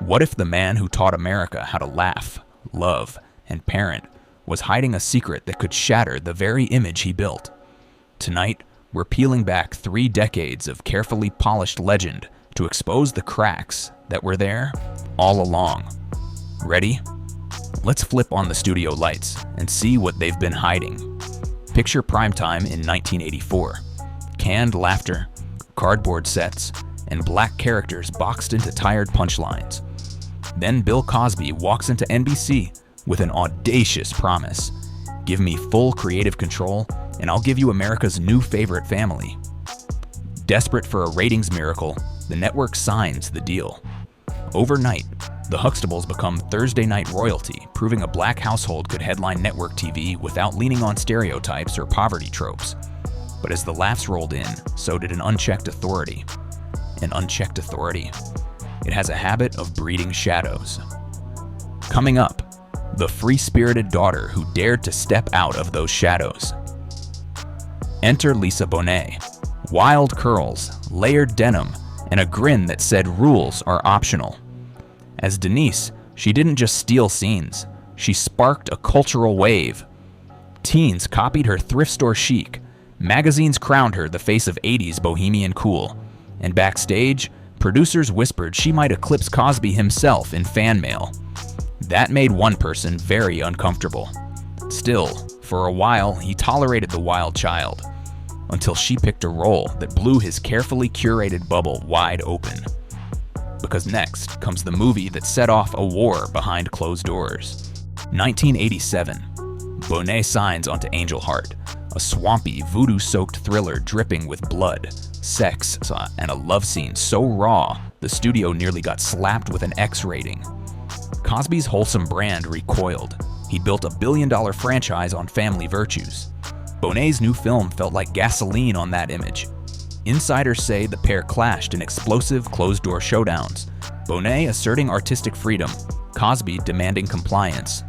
What if the man who taught America how to laugh, love, and parent was hiding a secret that could shatter the very image he built? Tonight, we're peeling back 3 decades of carefully polished legend to expose the cracks that were there all along. Ready? Let's flip on the studio lights and see what they've been hiding. Picture primetime in 1984. Canned laughter, cardboard sets, and black characters boxed into tired punchlines. Then Bill Cosby walks into NBC with an audacious promise. Give me full creative control, and I'll give you America's new favorite family. Desperate for a ratings miracle, the network signs the deal. Overnight, the Huxtables become Thursday night royalty, proving a black household could headline network TV without leaning on stereotypes or poverty tropes. But as the laughs rolled in, so did an unchecked authority. An unchecked authority. It has a habit of breeding shadows. Coming up, the free-spirited daughter who dared to step out of those shadows. Enter Lisa Bonet. Wild curls, layered denim, and a grin that said rules are optional. As Denise, she didn't just steal scenes, she sparked a cultural wave. Teens copied her thrift store chic, magazines crowned her the face of 80s bohemian cool, and backstage, producers whispered she might eclipse Cosby himself in fan mail. That made one person very uncomfortable. Still, for a while, he tolerated the wild child, until she picked a role that blew his carefully curated bubble wide open. Because next comes the movie that set off a war behind closed doors. 1987, Bonet signs onto Angel Heart, a swampy, voodoo-soaked thriller dripping with blood, sex, and a love scene so raw, the studio nearly got slapped with an X rating. Cosby's wholesome brand recoiled. He built a billion-dollar franchise on family virtues. Bonet's new film felt like gasoline on that image. Insiders say the pair clashed in explosive closed-door showdowns, Bonet asserting artistic freedom, Cosby demanding compliance.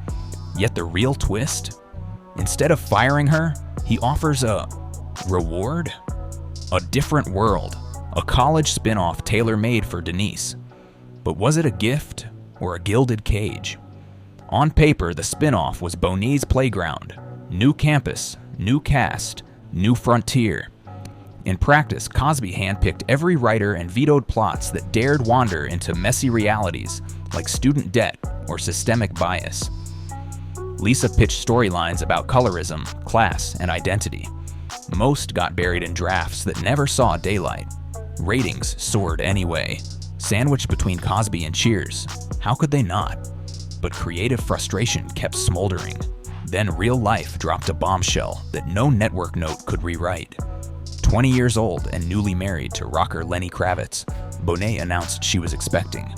Yet the real twist? Instead of firing her, he offers a reward? A different world, a college spin-off tailor-made for Denise. But was it a gift or a gilded cage? On paper, the spin-off was Bonet's playground. New campus, new cast, new frontier. In practice, Cosby handpicked every writer and vetoed plots that dared wander into messy realities like student debt or systemic bias. Lisa pitched storylines about colorism, class, and identity. Most got buried in drafts that never saw daylight. Ratings soared anyway. Sandwiched between Cosby and Cheers, how could they not? But creative frustration kept smoldering. Then real life dropped a bombshell that no network note could rewrite. 20 years old and newly married to rocker Lenny Kravitz, Bonet announced she was expecting.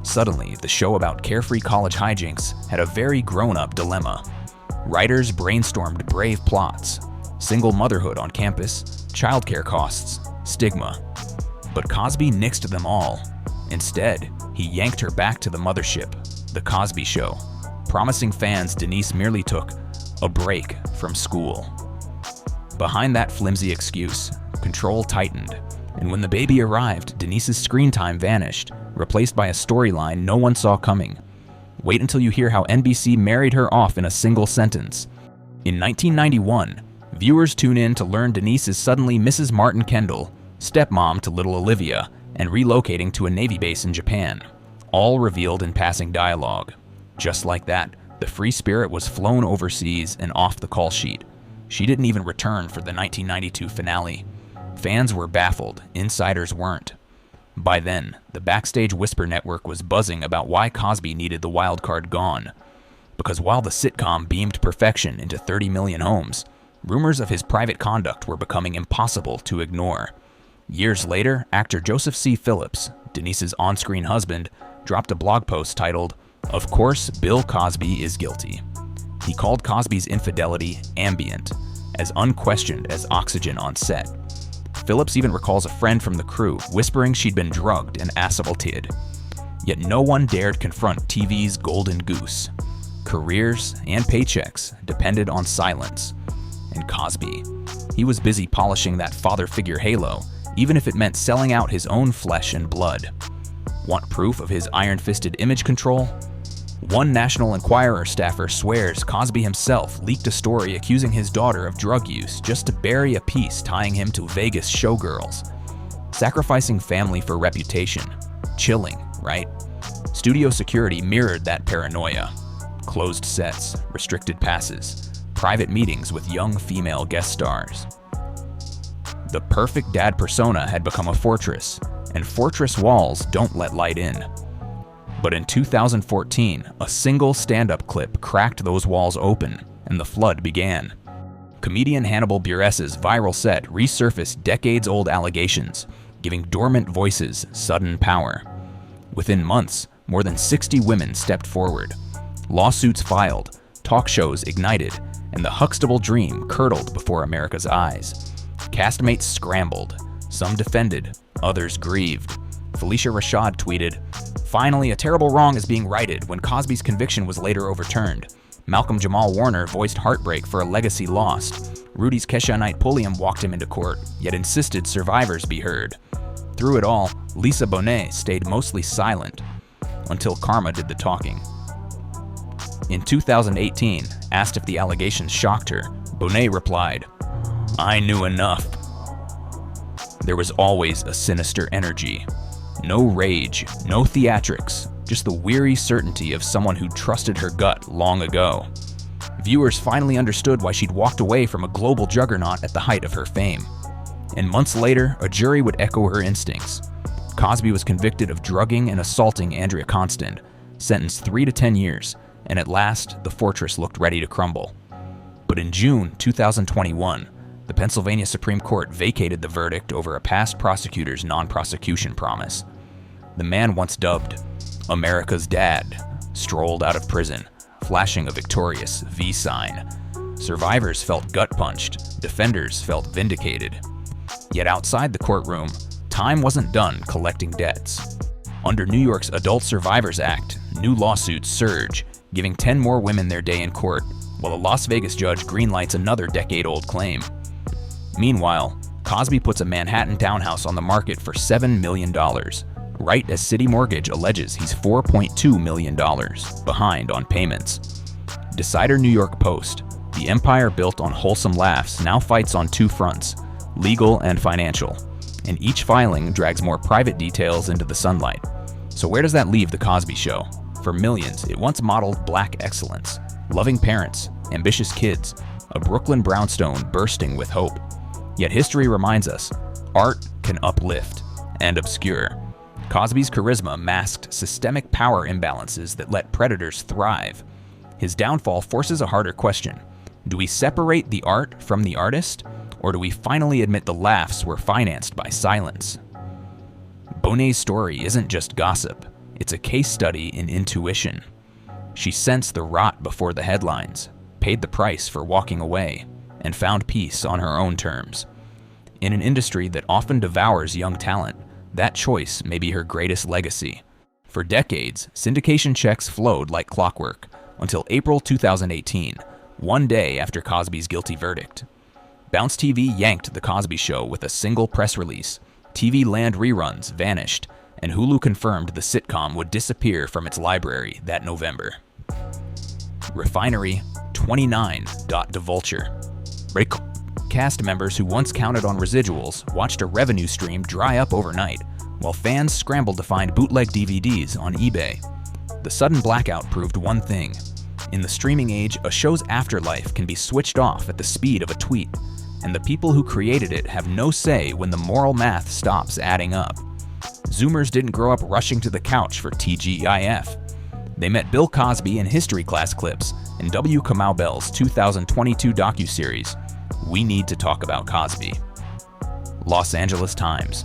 Suddenly, the show about carefree college hijinks had a very grown-up dilemma. Writers brainstormed brave plots: single motherhood on campus, childcare costs, stigma. But Cosby nixed them all. Instead, he yanked her back to the mothership, The Cosby Show, promising fans Denise merely took a break from school. Behind that flimsy excuse, control tightened, and when the baby arrived, Denise's screen time vanished, replaced by a storyline no one saw coming. Wait until you hear how NBC married her off in a single sentence. In 1991, viewers tune in to learn Denise is suddenly Mrs. Martin Kendall, stepmom to little Olivia, and relocating to a Navy base in Japan, all revealed in passing dialogue. Just like that, the free spirit was flown overseas and off the call sheet. She didn't even return for the 1992 finale. Fans were baffled, insiders weren't. By then, the Backstage Whisper network was buzzing about why Cosby needed the wild card gone. Because while the sitcom beamed perfection into 30 million homes, rumors of his private conduct were becoming impossible to ignore. Years later, actor Joseph C. Phillips, Denise's on-screen husband, dropped a blog post titled, "Of course, Bill Cosby is guilty." He called Cosby's infidelity ambient, as unquestioned as oxygen on set. Phillips even recalls a friend from the crew whispering she'd been drugged and assaulted. Yet no one dared confront TV's golden goose. Careers and paychecks depended on silence. And Cosby, he was busy polishing that father figure halo, even if it meant selling out his own flesh and blood. Want proof of his iron-fisted image control? One National Enquirer staffer swears Cosby himself leaked a story accusing his daughter of drug use just to bury a piece tying him to Vegas showgirls. Sacrificing family for reputation. Chilling, right? Studio security mirrored that paranoia. Closed sets, restricted passes, private meetings with young female guest stars. The perfect dad persona had become a fortress, and fortress walls don't let light in. But in 2014, a single stand-up clip cracked those walls open, and the flood began. Comedian Hannibal Buress's viral set resurfaced decades-old allegations, giving dormant voices sudden power. Within months, more than 60 women stepped forward. Lawsuits filed, talk shows ignited, and the Huxtable dream curdled before America's eyes. Castmates scrambled. Some defended, others grieved. Felicia Rashad tweeted, "Finally, a terrible wrong is being righted," when Cosby's conviction was later overturned. Malcolm Jamal Warner voiced heartbreak for a legacy lost. Rudy's Kesha Knight Pulliam walked him into court, yet insisted survivors be heard. Through it all, Lisa Bonet stayed mostly silent, until karma did the talking. In 2018, asked if the allegations shocked her, Bonet replied, "I knew enough." There was always a sinister energy. No rage, no theatrics, just the weary certainty of someone who trusted her gut long ago. Viewers finally understood why she'd walked away from a global juggernaut at the height of her fame. And months later, a jury would echo her instincts. Cosby was convicted of drugging and assaulting Andrea Constand, sentenced 3 to 10 years, and at last, the fortress looked ready to crumble. But in June 2021, the Pennsylvania Supreme Court vacated the verdict over a past prosecutor's non-prosecution promise. The man once dubbed America's Dad strolled out of prison, flashing a victorious V sign. Survivors felt gut-punched, defenders felt vindicated. Yet outside the courtroom, time wasn't done collecting debts. Under New York's Adult Survivors Act, new lawsuits surge, giving 10 more women their day in court, while a Las Vegas judge greenlights another decade-old claim. Meanwhile, Cosby puts a Manhattan townhouse on the market for $7 million, right as City Mortgage alleges he's $4.2 million behind on payments. Decider New York Post, the empire built on wholesome laughs now fights on two fronts, legal and financial, and each filing drags more private details into the sunlight. So where does that leave The Cosby Show? For millions, it once modeled black excellence, loving parents, ambitious kids, a Brooklyn brownstone bursting with hope. Yet history reminds us, art can uplift and obscure. Cosby's charisma masked systemic power imbalances that let predators thrive. His downfall forces a harder question. Do we separate the art from the artist, or do we finally admit the laughs were financed by silence? Bonet's story isn't just gossip, it's a case study in intuition. She sensed the rot before the headlines, paid the price for walking away, and found peace on her own terms. In an industry that often devours young talent, that choice may be her greatest legacy. For decades, syndication checks flowed like clockwork, until April 2018, one day after Cosby's guilty verdict. Bounce TV yanked The Cosby Show with a single press release. TV Land reruns vanished, and Hulu confirmed the sitcom would disappear from its library that November. Refinery 29. Devulture. Cast members who once counted on residuals watched a revenue stream dry up overnight, while fans scrambled to find bootleg DVDs on eBay. The sudden blackout proved one thing. In the streaming age, a show's afterlife can be switched off at the speed of a tweet, and the people who created it have no say when the moral math stops adding up. Zoomers didn't grow up rushing to the couch for TGIF. They met Bill Cosby in history class clips in W. Kamau Bell's 2022 docuseries, We Need to Talk About Cosby. Los Angeles Times.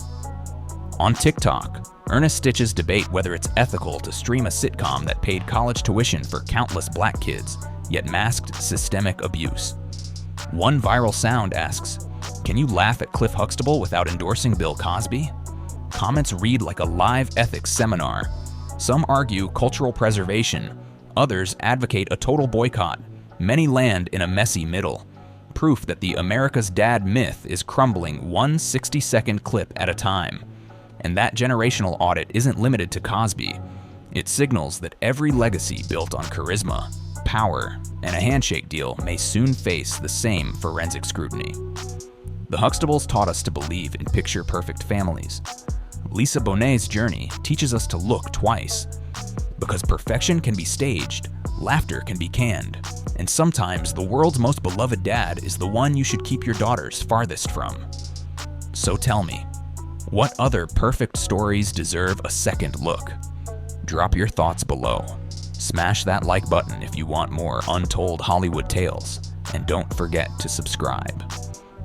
On TikTok, Ernest Stitches debate whether it's ethical to stream a sitcom that paid college tuition for countless black kids, yet masked systemic abuse. One viral sound asks, "Can you laugh at Cliff Huxtable without endorsing Bill Cosby?" Comments read like a live ethics seminar. Some argue cultural preservation, others advocate a total boycott. Many land in a messy middle. Proof that the America's Dad myth is crumbling one 60-second clip at a time. And that generational audit isn't limited to Cosby. It signals that every legacy built on charisma, power, and a handshake deal may soon face the same forensic scrutiny. The Huxtables taught us to believe in picture-perfect families. Lisa Bonet's journey teaches us to look twice. Because perfection can be staged, laughter can be canned, and sometimes the world's most beloved dad is the one you should keep your daughters farthest from. So tell me, what other perfect stories deserve a second look? Drop your thoughts below. Smash that like button if you want more untold Hollywood tales, and don't forget to subscribe.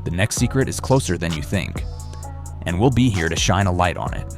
The next secret is closer than you think, and we'll be here to shine a light on it.